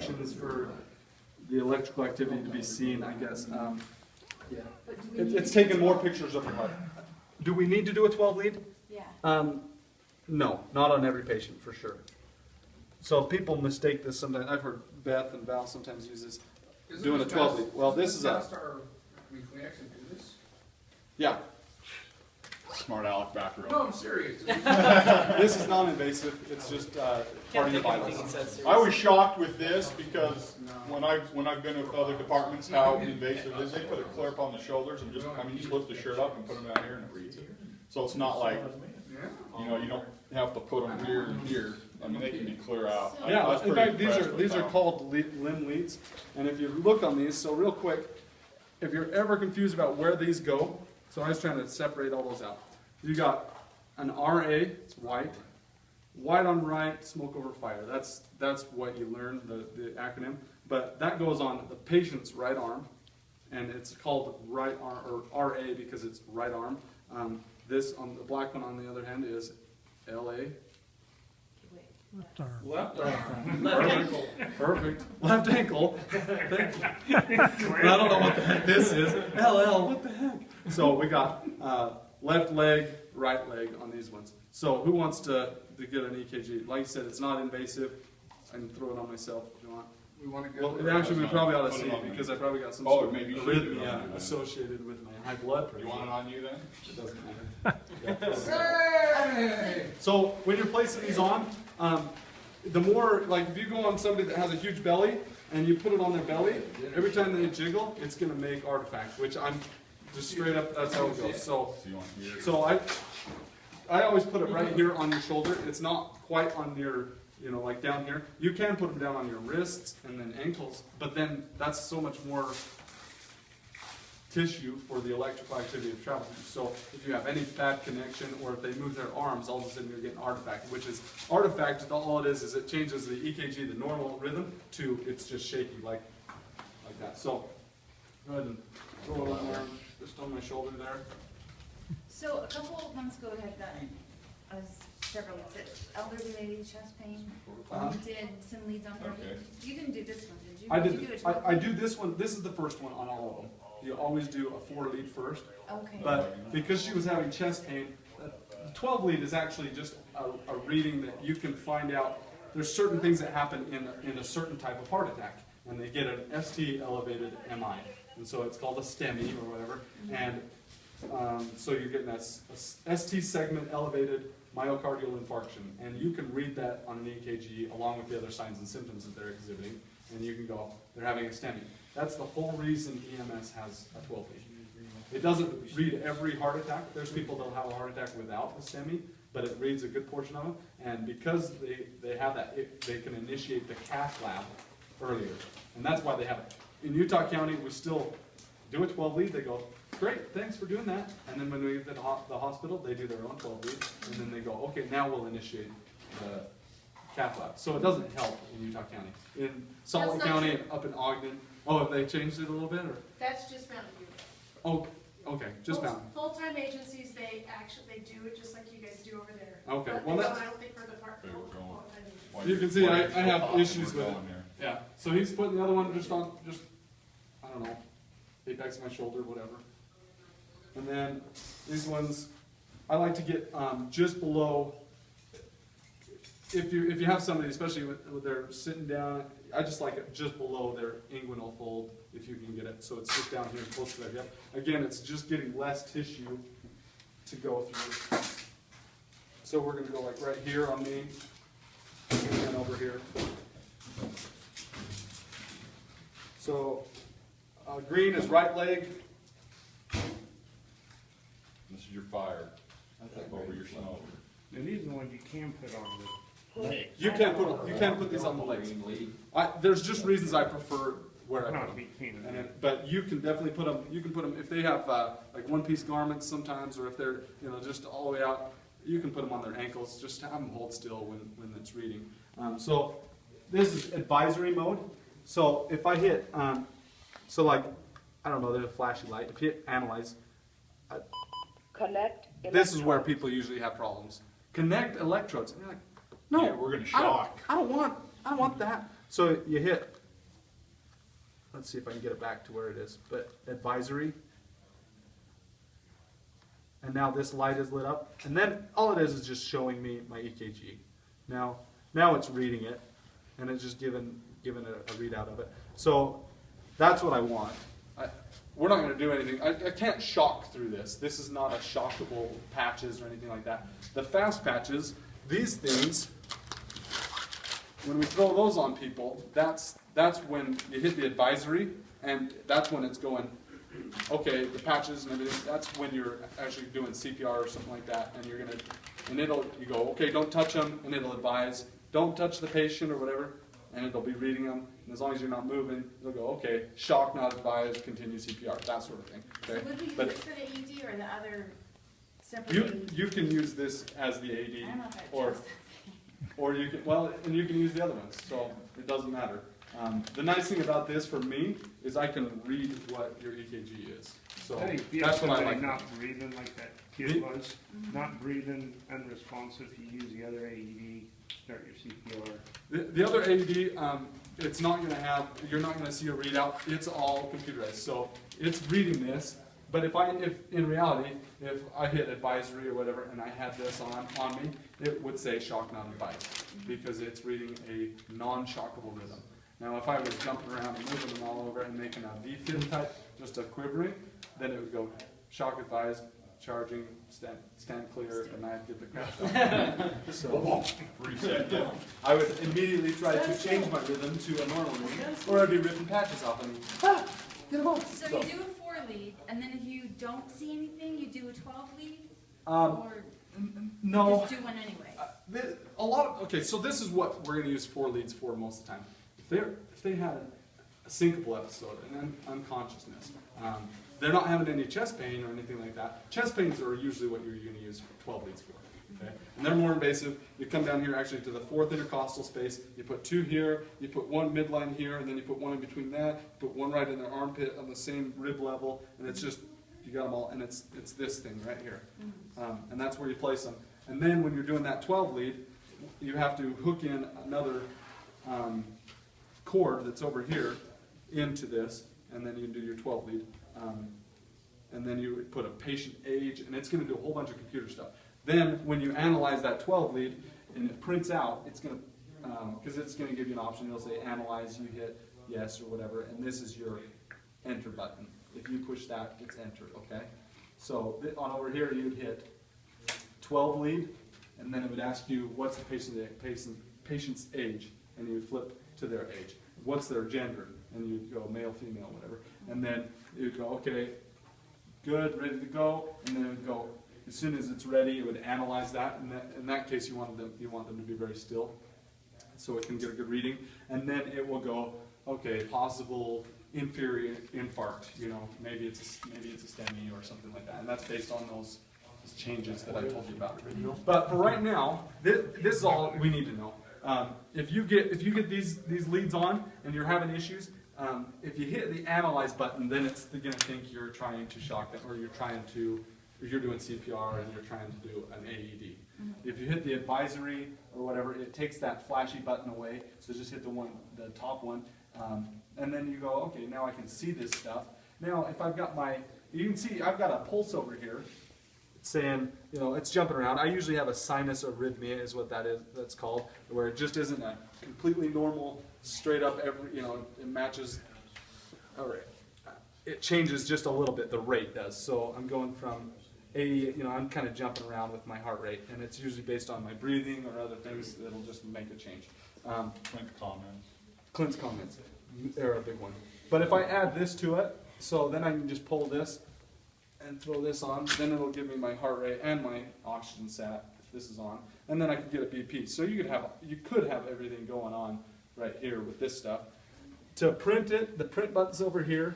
instructions for the electrical activity to be seen, I guess. Yeah, it's taken more pictures of the heart. Do we need to do a 12 lead? Yeah. No, not on every patient for sure. So people mistake this sometimes. I've heard Beth and Val sometimes use this, doing a 12 lead. Well, this is a. Can we actually do this? Yeah. Smart aleck back row. No, I'm serious. This is non-invasive. It's just part of your vitals. I was shocked with this because when I've been with other departments, how invasive it is. They put a clip on the shoulders and just, I mean, you just lift the shirt up and put them down here and it reads it. So it's not like, you know, you don't have to put them here and here. I mean, they can be clear out. Yeah, in fact, these are called limb leads. And if you look on these, so real quick, if you're ever confused about where these go, so I was trying to separate all those out. You got an RA, it's white. White on right, smoke over fire. That's what you learn, the acronym. But that goes on the patient's right arm, and it's called right arm, or RA because it's right arm. This on the black one on the other hand is LA. Left arm. Left arm. Left ankle. Perfect. Left ankle. Thank you. I don't know what the heck this is. LL, what the heck? So we got left leg, right leg on these ones. So who wants to get an EKG? Like I said, it's not invasive. I can throw it on myself if you want. We want to go. Well, actually, we probably ought to see it because I probably got some Oh, sort of maybe you should do it on arrhythmia you. associated with my high blood pressure. You want it on you then? It doesn't matter. Hey! So when you're placing these on, the more, like if you go on somebody that has a huge belly and you put it on their belly, every time they jiggle, it's going to make artifact, which I'm just straight up, that's how it goes. So So you want here? so I always put it right here on your shoulder. It's not quite on your, you know, like down here. You can put them down on your wrists and then ankles, but then that's so much more tissue for the electrical activity of travel. So if you have any bad connection or if they move their arms, all of a sudden you're getting artifact, which is artifact, all it is it changes the EKG, the normal rhythm, to it's just shaky like that. So go ahead and throw it on there, just on my shoulder there. So a couple of months ago, we had done, several weeks, elderly lady, chest pain. You did some leads on her. Okay. You didn't do this one, did you? I Did did. you do it? I do this one. This is the first one on all of them. You always do a 4 lead first. Okay. But because she was having chest pain, the 12 lead is actually just a reading that you can find out. There's certain things that happen in a certain type of heart attack, and they get an ST elevated MI, and so it's called a STEMI or whatever. And so you're getting a ST segment elevated myocardial infarction, and you can read that on an EKG along with the other signs and symptoms that they're exhibiting, and you can go, they're having a STEMI. That's the whole reason EMS has a 12 lead. It doesn't read every heart attack. There's people that'll have a heart attack without a STEMI, but it reads a good portion of them, and because they have that, they can initiate the cath lab earlier, and that's why they have it. In Utah County, we still do a 12 lead. They go, great, thanks for doing that. And then when we get to the hospital, they do their own 12 lead, and then they go, okay, now we'll initiate the cath lab. So it doesn't help in Utah County. In Salt Lake County, and up in Ogden, oh, have they changed it a little bit, or? That's just Mountain View. Oh, okay, just Mountain. Full-time agencies, they do it just like you guys do over there. Okay, But well, they that's, don't, I don't think for the part. Okay, we're going. full-time agencies. Why you you're- can see why I you're so have hot, issues we're with it. going there. Yeah, so he's putting the other one just on, I don't know, apex of my shoulder, whatever. And then these ones, I like to get just below, if you have somebody, especially with they're sitting down, I just like it just below their inguinal fold, if you can get it. So it's just down here close to their hip. Again, it's just getting less tissue to go through. So we're gonna go like right here on me, and then over here. So green is right leg. This is your fire, over your snow. And these are the ones you can put on the legs. You can't put these on the legs. There's just reasons I prefer where I put Not them. be keen And but you can definitely put them. You can put them if they have like one-piece garments sometimes, or if they're just all the way out. You can put them on their ankles. Just have them hold still when it's reading. So this is advisory mode. So if I hit, so like I don't know, there's a flashy light. If you hit analyze, Connect. this is where people usually have problems. Connect electrodes. And you're like, no, Yeah, we're gonna I don't- shock. I don't want that. So you hit, let's see if I can get it back to where it is, but advisory. And now this light is lit up. And then all it is just showing me my EKG. Now it's reading it, and it's just giving a readout of it. So that's what I want. We're not going to do anything. I can't shock through this. This is not a shockable patches or anything like that. The fast patches, these things, when we throw those on people, that's when you hit the advisory, and that's when it's going, okay, the patches and everything, that's when you're actually doing CPR or something like that, and you're going to, and you go, okay, don't touch them, and it'll advise, don't touch the patient or whatever, and it'll be reading them, and as long as you're not moving, it'll go, okay, shock not advised, continue CPR, that sort of thing. Okay? So would we use But it for the AED or the other separate? you can use this as the I AD, don't know if I or trust or you can, well, and you can use the other ones, so it doesn't matter. The nice thing about this for me is I can read what your EKG is. So I think if you that's have what I somebody like. not breathing like that kid was, not breathing, unresponsive, you use the other AED, start your CPR. The other AED, it's not going to have, you're not going to see a readout. It's all computerized. So it's reading this, but if in reality, if I hit advisory or whatever and I had this on me, it would say shock not advised because it's reading a non-shockable rhythm. Now, if I was jumping around and moving them all over and making a V-fit type, just a quivering, then it would go shock advised, charging, stand clear, and I'd get the crap done. So, Reset, yeah. I would immediately try to change my rhythm to a normal rhythm, or I'd be ripping patches off and get them off. So you do a 4 lead, and then if you don't see anything, you do a 12 lead? Um, Or no. just do one anyway? Okay, so this is what we're going to use 4 leads for most of the time. If they had a syncopal episode, an unconsciousness, they're not having any chest pain or anything like that. Chest pains are usually what you're going to use 12 leads for. Okay? And they're more invasive. You come down here actually to the 4th intercostal space. You put 2 here, you put 1 midline here, and then you put 1 in between that. You put 1 right in their armpit on the same rib level, and it's just, you got them all, and it's this thing right here. And that's where you place them. And then when you're doing that 12 lead, you have to hook in another cord that's over here into this, and then you do your 12 lead. And then you put a patient age, and it's going to do a whole bunch of computer stuff. Then when you analyze that 12 lead and it prints out, it's going to, because it's going to give you an option. It'll say analyze, you hit yes or whatever, and this is your enter button. If you push that, it's enter, okay? So on over here, you'd hit 12 lead, and then it would ask you what's the patient's age, and you would flip to their age. What's their gender? And you'd go male, female, whatever. And then you'd go, okay, good, ready to go, and then it would go, as soon as it's ready, it would analyze that. And in that case, you want them to be very still, so it can get a good reading. And then it will go, okay, possible inferior infarct. You know, maybe it's a STEMI or something like that. And that's based on those changes that I told you about. But for right now, this is all we need to know. If you get these leads on and you're having issues, if you hit the analyze button, then it's going to think you're trying to shock them, or you're doing CPR and you're trying to do an AED. If you hit the advisory or whatever, it takes that flashy button away. So just hit the top one, and then you go, okay, now I can see this stuff. Now, if I've got you can see I've got a pulse over here. Saying, you know, it's jumping around. I usually have a sinus arrhythmia, is what that's called, where it just isn't a completely normal, straight up it matches. All right, it changes just a little bit. The rate does. So I'm going from 80. I'm kind of jumping around with my heart rate, and it's usually based on my breathing or other things that'll just make a change. Clint's comments, they're a big one. But if I add this to it, so then I can just pull this and throw this on, then it'll give me my heart rate and my oxygen sat if this is on, and then I can get a BP. So you could have everything going on right here with this stuff. To print it, the print button's over here.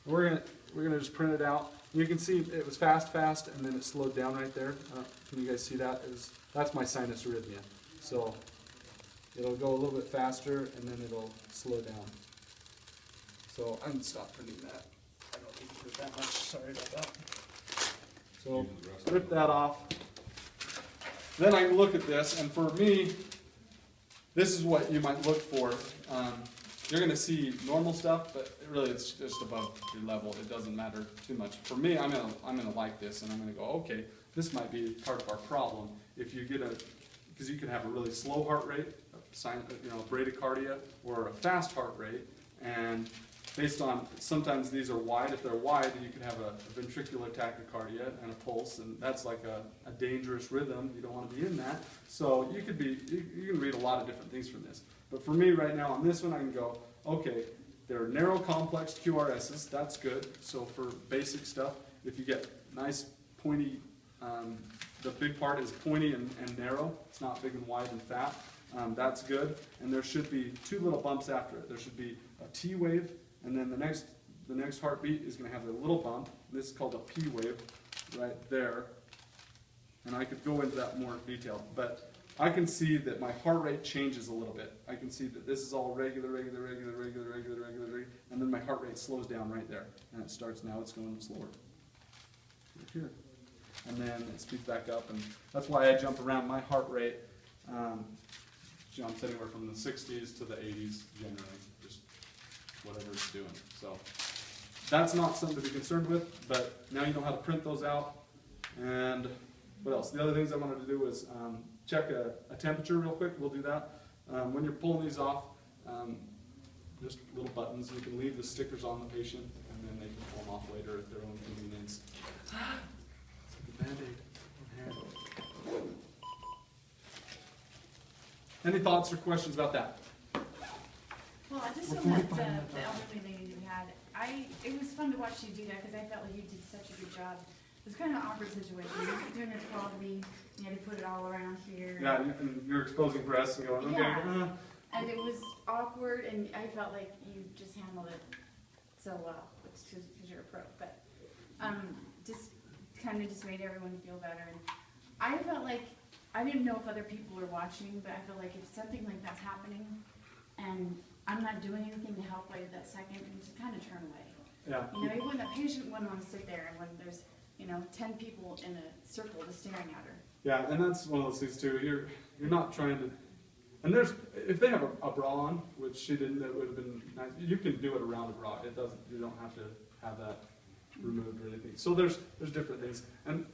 We're gonna just print it out. You can see it was fast, and then it slowed down right there. Can you guys see that? That's my sinus arrhythmia. So it'll go a little bit faster, and then it'll slow down. So I can stop printing that. I don't need to print that much. Sorry about that. So rip that off. Then I can look at this, and for me, this is what you might look for. You're gonna see normal stuff, but really it's just above your level. It doesn't matter too much. For me, I'm gonna like this, and I'm gonna go, okay, this might be part of our problem. If you get because you can have a really slow heart rate, bradycardia, or a fast heart rate, and based on, sometimes these are wide. If they're wide, you could have a ventricular tachycardia and a pulse, and that's like a dangerous rhythm. You don't want to be in that. So you can read a lot of different things from this. But for me right now on this one, I can go, okay, they're narrow complex QRSs, that's good. So for basic stuff, if you get nice pointy, the big part is pointy and narrow, it's not big and wide and fat, that's good. And there should be 2 little bumps after it. There should be a T wave, and then the next heartbeat is going to have a little bump. This is called a P wave right there. And I could go into that more in detail, but I can see that my heart rate changes a little bit. I can see that this is all regular, and then my heart rate slows down right there. And it starts, now it's going slower. Right here. And then it speeds back up, and that's why I jump around. My heart rate jumps anywhere from the 60s to the 80s generally, just whatever it's doing. So that's not something to be concerned with, but now you know how to print those out. And what else? The other things I wanted to do was check a temperature real quick. We'll do that. When you're pulling these off, just little buttons. You can leave the stickers on the patient, and then they can pull them off later at their own convenience. It's like a Band-Aid. Any thoughts or questions about that? Well, I just on that, the elderly lady you had, it was fun to watch you do that, because I felt like you did such a good job. It was kind of an awkward situation. You're doing a 12 lead, you had to put it all around here. Yeah, and you're exposing breasts and going, okay. Yeah. And it was awkward, and I felt like you just handled it so well, because you're a pro. But just kind of just made everyone feel better. And I felt like, I didn't know if other people were watching, but I feel like if something like that's happening, and I'm not doing anything to help right at that second, you just kind of turn away. Yeah. You know, even when the patient wouldn't want to sit there, and when there's 10 people in a circle just staring at her. Yeah, and that's one of those things too. You're not trying to, and if they have a bra on, which she didn't, that would have been nice. You can do it around a bra. You don't have to have that removed or anything. So there's different things. And